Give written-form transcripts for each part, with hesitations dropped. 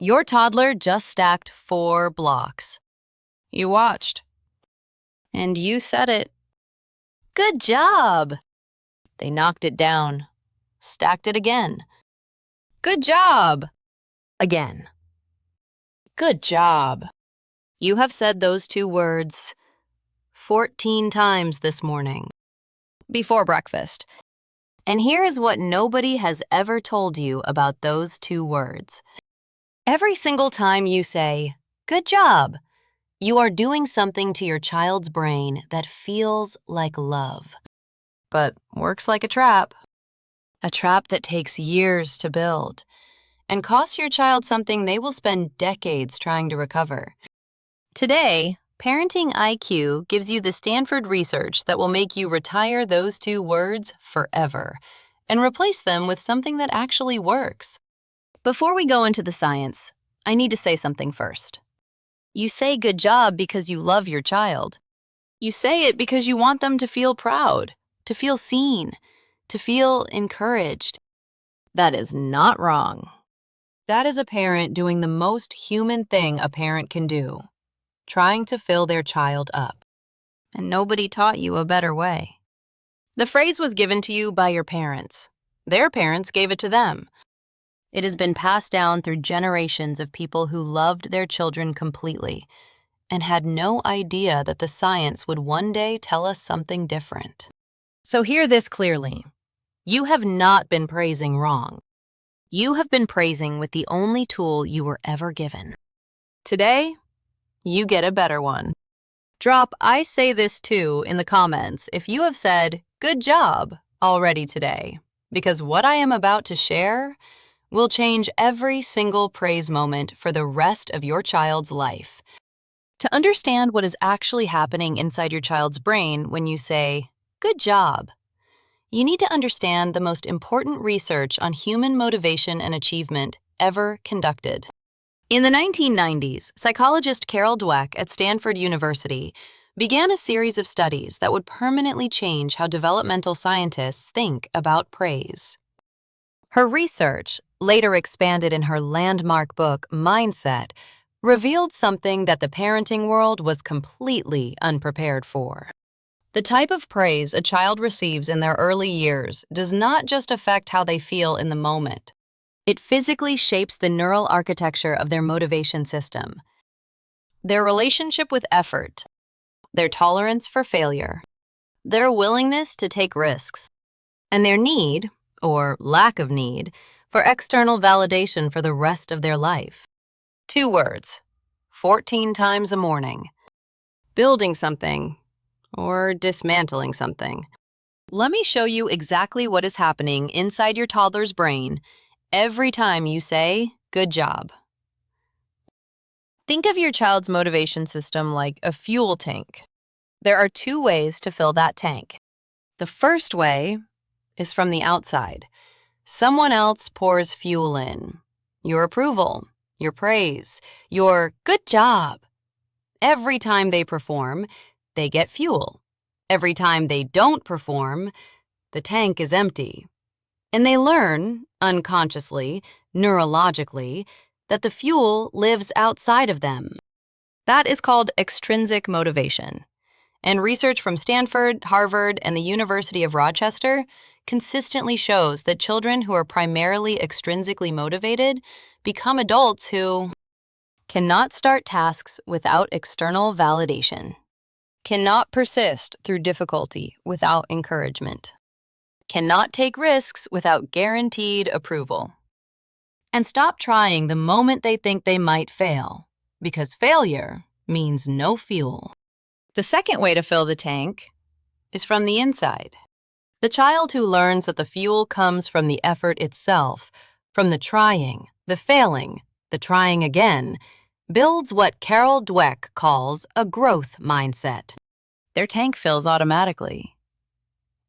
Your toddler just stacked 4 blocks. You watched. And you said it. Good job! They knocked it down, stacked it again. Good job! Again. Good job. You have said those 2 words 14 times this morning. Before breakfast. And here is what nobody has ever told you about those 2 words. Every single time you say, good job, you are doing something to your child's brain that feels like love, but works like a trap that takes years to build, and costs your child something they will spend decades trying to recover. Today, ParentingIQ gives you the Stanford research that will make you retire those 2 words forever and replace them with something that actually works. Before we go into the science, I need to say something first. You say good job because you love your child. You say it because you want them to feel proud, to feel seen, to feel encouraged. That is not wrong. That is a parent doing the most human thing a parent can do, trying to fill their child up. And nobody taught you a better way. The phrase was given to you by your parents. Their parents gave it to them. It has been passed down through generations of people who loved their children completely and had no idea that the science would one day tell us something different. So hear this clearly. You have not been praising wrong. You have been praising with the only tool you were ever given. Today, you get a better one. Drop "I say this too" in the comments if you have said "good job" already today, because what I am about to share will change every single praise moment for the rest of your child's life. To understand what is actually happening inside your child's brain when you say, good job, you need to understand the most important research on human motivation and achievement ever conducted. In the 1990s, psychologist Carol Dweck at Stanford University began a series of studies that would permanently change how developmental scientists think about praise. Her research, later expanded in her landmark book, Mindset, revealed something that the parenting world was completely unprepared for. The type of praise a child receives in their early years does not just affect how they feel in the moment. It physically shapes the neural architecture of their motivation system, their relationship with effort, their tolerance for failure, their willingness to take risks, and their need, or lack of need, for external validation for the rest of their life. 2 words, 14 times a morning. Building something, or dismantling something. Let me show you exactly what is happening inside your toddler's brain every time you say, good job. Think of your child's motivation system like a fuel tank. There are 2 ways to fill that tank. The first way is from the outside. Someone else pours fuel in. Your approval, your praise, your good job. Every time they perform, they get fuel. Every time they don't perform, the tank is empty. And they learn, unconsciously, neurologically, that the fuel lives outside of them. That is called extrinsic motivation. And research from Stanford, Harvard, and the University of Rochester consistently shows that children who are primarily extrinsically motivated become adults who cannot start tasks without external validation, cannot persist through difficulty without encouragement, cannot take risks without guaranteed approval, and stop trying the moment they think they might fail, because failure means no fuel. The second way to fill the tank is from the inside. The child who learns that the fuel comes from the effort itself, from the trying, the failing, the trying again, builds what Carol Dweck calls a growth mindset. Their tank fills automatically.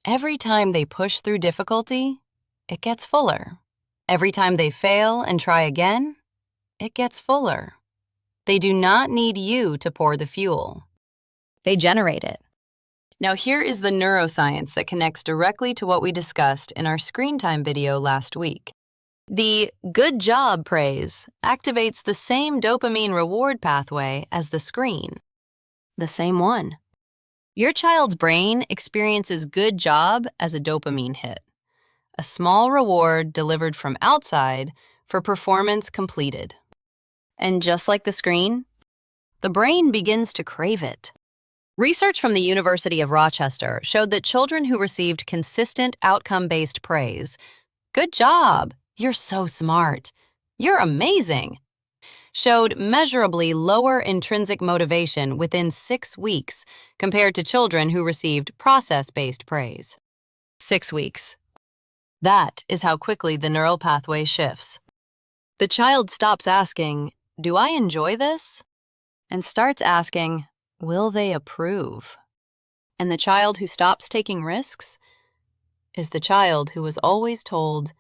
Every time they push through difficulty, it gets fuller. Every time they fail and try again, it gets fuller. They do not need you to pour the fuel. They generate it. Now here is the neuroscience that connects directly to what we discussed in our screen time video last week. The good job praise activates the same dopamine reward pathway as the screen. The same one. Your child's brain experiences good job as a dopamine hit, a small reward delivered from outside for performance completed. And just like the screen, the brain begins to crave it. Research from the University of Rochester showed that children who received consistent outcome-based praise, "Good job, you're so smart, you're amazing," showed measurably lower intrinsic motivation within 6 weeks compared to children who received process-based praise. 6 weeks. That is how quickly the neural pathway shifts. The child stops asking, "Do I enjoy this?" and starts asking, "Will they approve?" And the child who stops taking risks is the child who was always told,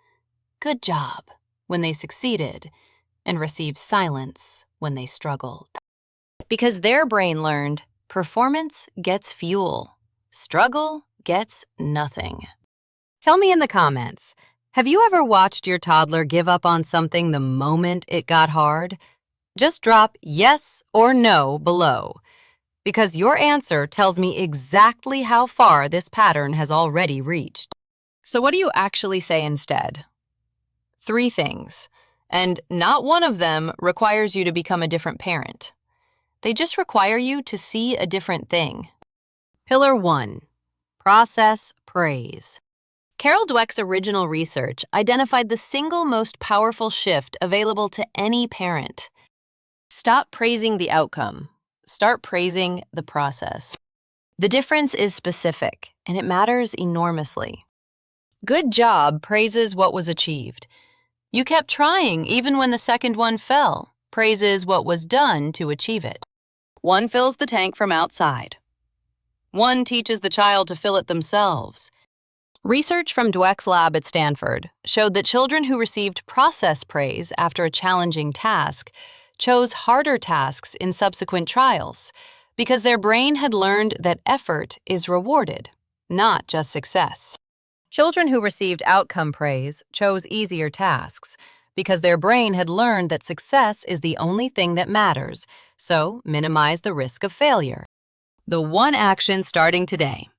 "Good job," when they succeeded, and received silence when they struggled. Because their brain learned performance gets fuel, struggle gets nothing. Tell me in the comments, have you ever watched your toddler give up on something the moment it got hard? Just drop yes or no below, because your answer tells me exactly how far this pattern has already reached. So what do you actually say instead? 3 things, and not one of them requires you to become a different parent. They just require you to see a different thing. Pillar 1, process praise. Carol Dweck's original research identified the single most powerful shift available to any parent. Stop praising the outcome. Start praising the process. The difference is specific, and it matters enormously. Good job praises what was achieved. You kept trying even when the second one fell, praises what was done to achieve it. One fills the tank from outside. One teaches the child to fill it themselves. Research from Dweck's lab at Stanford showed that children who received process praise after a challenging task chose harder tasks in subsequent trials because their brain had learned that effort is rewarded, not just success. Children who received outcome praise chose easier tasks because their brain had learned that success is the only thing that matters, so minimize the risk of failure. The one action starting today.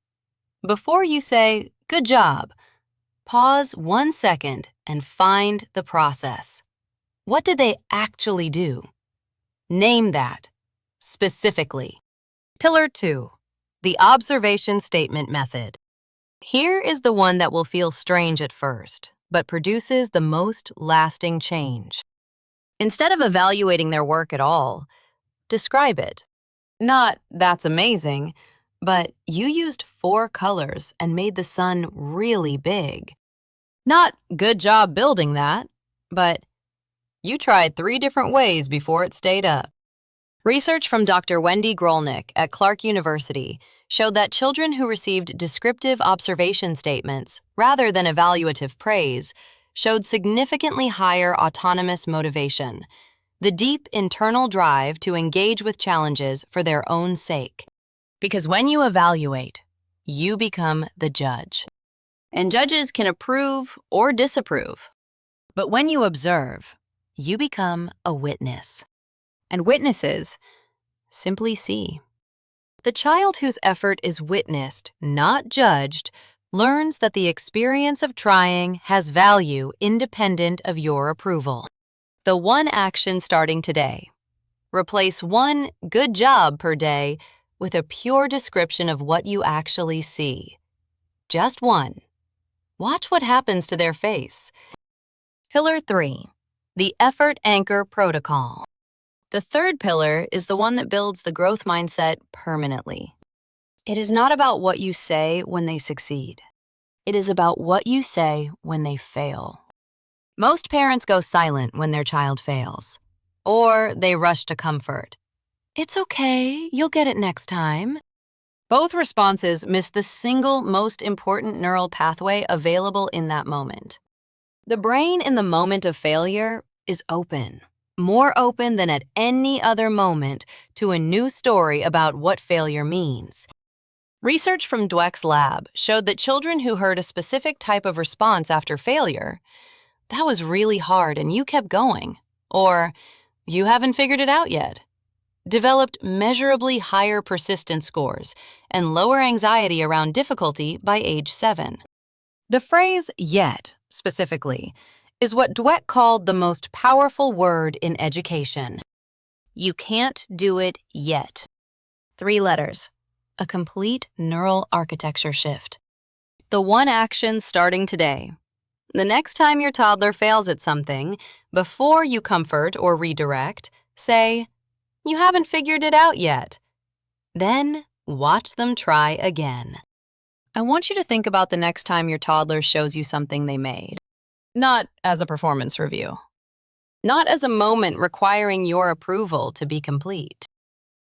Before you say, "Good job," pause 1 second and find the process. What did they actually do? Name that, specifically. Pillar 2, the observation statement method. Here is the one that will feel strange at first, but produces the most lasting change. Instead of evaluating their work at all, describe it. Not, "That's amazing," but "You used 4 colors and made the sun really big." Not, "Good job building that," but "You tried 3 different ways before it stayed up." Research from Dr. Wendy Grolnick at Clark University showed that children who received descriptive observation statements rather than evaluative praise showed significantly higher autonomous motivation, the deep internal drive to engage with challenges for their own sake. Because when you evaluate, you become the judge. And judges can approve or disapprove. But when you observe, you become a witness. And witnesses simply see. The child whose effort is witnessed, not judged, learns that the experience of trying has value independent of your approval. The one action starting today. Replace one "good job" per day with a pure description of what you actually see. Just one. Watch what happens to their face. Pillar 3, the effort anchor protocol. The third pillar is the one that builds the growth mindset permanently. It is not about what you say when they succeed. It is about what you say when they fail. Most parents go silent when their child fails, or they rush to comfort. "It's okay, you'll get it next time." Both responses miss the single most important neural pathway available in that moment. The brain in the moment of failure is open, more open than at any other moment to a new story about what failure means. Research from Dweck's lab showed that children who heard a specific type of response after failure, that was really hard and you kept going. Or, you haven't figured it out yet. Developed measurably higher persistence scores and lower anxiety around difficulty by age 7. The phrase yet, specifically, is what Dweck called the most powerful word in education. You can't do it yet. 3 letters. A complete neural architecture shift. The one action starting today. The next time your toddler fails at something, before you comfort or redirect, say, "You haven't figured it out yet." Then watch them try again. I want you to think about the next time your toddler shows you something they made. Not as a performance review. Not as a moment requiring your approval to be complete.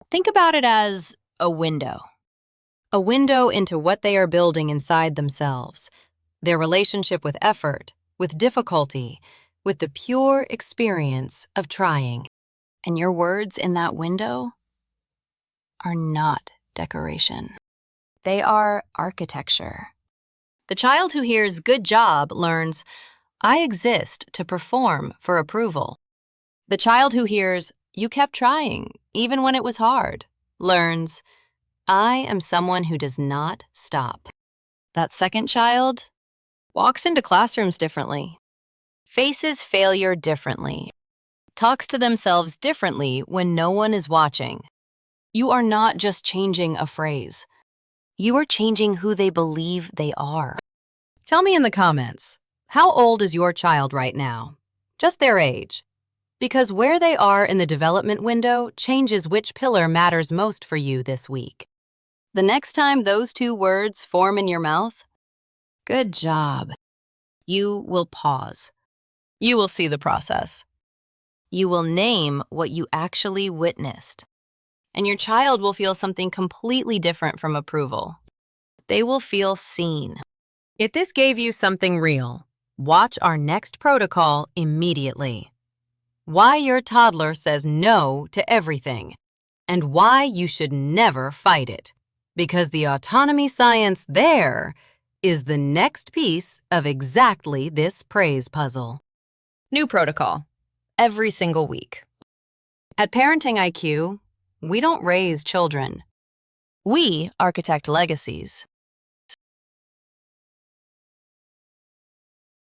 Think about it as a window. A window into what they are building inside themselves. Their relationship with effort, with difficulty, with the pure experience of trying. And your words in that window are not decoration. They are architecture. The child who hears "good job" learns, "I exist to perform for approval." The child who hears "you kept trying, even when it was hard," learns, "I am someone who does not stop." That second child walks into classrooms differently, faces failure differently, talks to themselves differently when no one is watching. You are not just changing a phrase. You are changing who they believe they are. Tell me in the comments, how old is your child right now? Just their age. Because where they are in the development window changes which pillar matters most for you this week. The next time those 2 words form in your mouth, "good job," you will pause. You will see the process. You will name what you actually witnessed. And your child will feel something completely different from approval. They will feel seen. If this gave you something real, watch our next protocol immediately. Why your toddler says no to everything, and why you should never fight it. Because the autonomy science there is the next piece of exactly this praise puzzle. New protocol, every single week. At ParentingIQ, we don't raise children. We architect legacies.